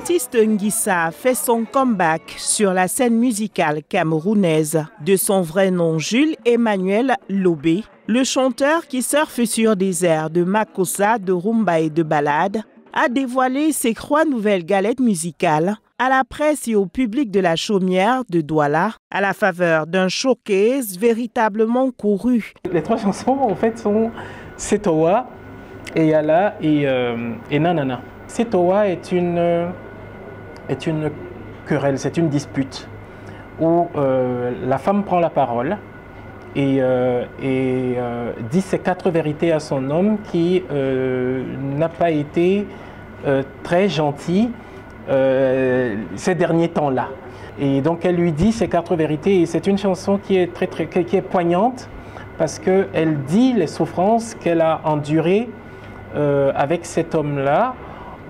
L'artiste Nguissa fait son comeback sur la scène musicale camerounaise. De son vrai nom Jules Emmanuel Lobé, le chanteur qui surfe sur des airs de makossa, de rumba et de ballade, a dévoilé ses 3 nouvelles galettes musicales à la presse et au public de la Chaumière de Douala, à la faveur d'un showcase véritablement couru. Les 3 chansons, en fait, sont Setowa, Eyala et Nanana. Setowa est une querelle, c'est une dispute où la femme prend la parole et dit ses 4 vérités à son homme qui n'a pas été très gentil ces derniers temps-là. Et donc elle lui dit ses 4 vérités et c'est une chanson qui est qui est poignante parce qu'elle dit les souffrances qu'elle a endurées avec cet homme-là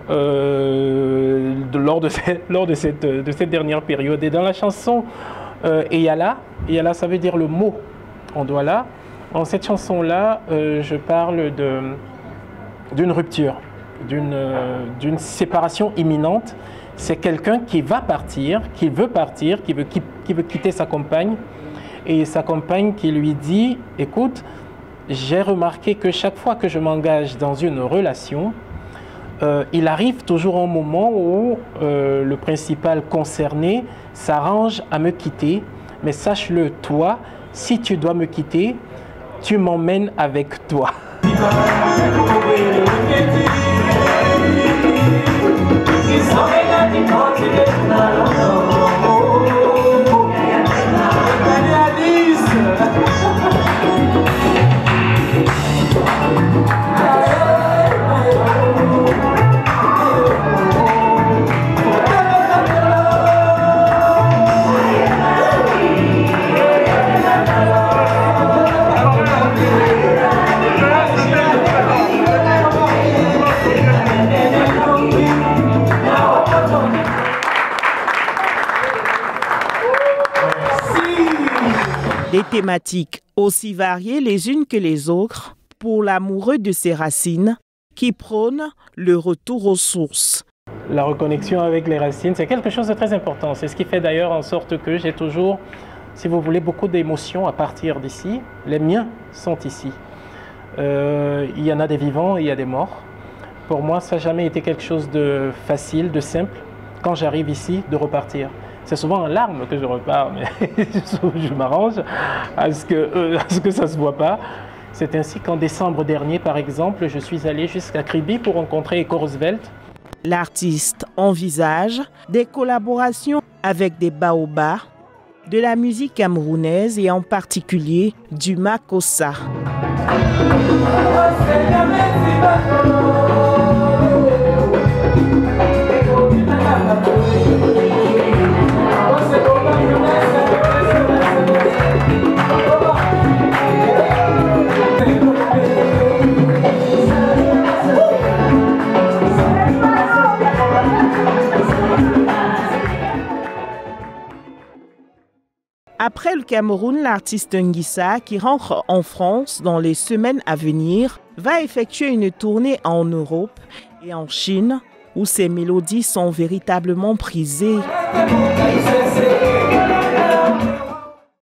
lors de cette dernière période. Et dans la chanson Eyala, ça veut dire le mot en Douala. Dans cette chanson-là, je parle d'une rupture, d'une séparation imminente. C'est quelqu'un qui va partir, qui veut quitter sa compagne. Et sa compagne qui lui dit, écoute, j'ai remarqué que chaque fois que je m'engage dans une relation, il arrive toujours un moment où le principal concerné s'arrange à me quitter. Mais sache-le, toi, si tu dois me quitter, tu m'emmènes avec toi. Des thématiques aussi variées les unes que les autres pour l'amoureux de ses racines qui prône le retour aux sources. La reconnexion avec les racines, c'est quelque chose de très important. C'est ce qui fait d'ailleurs en sorte que j'ai toujours, si vous voulez, beaucoup d'émotions à partir d'ici. Les miens sont ici. Il y en a des vivants et il y a des morts. Pour moi, ça n'a jamais été quelque chose de facile, de simple, quand j'arrive ici, de repartir. C'est souvent en larmes que je repars, mais je m'arrange à ce que ça ne se voit pas. C'est ainsi qu'en décembre dernier, par exemple, je suis allé jusqu'à Kribi pour rencontrer Eko Roosevelt. L'artiste envisage des collaborations avec des baobabs, de la musique camerounaise et en particulier du makossa. Après le Cameroun, l'artiste Nguissa, qui rentre en France dans les semaines à venir, va effectuer une tournée en Europe et en Chine, où ses mélodies sont véritablement prisées.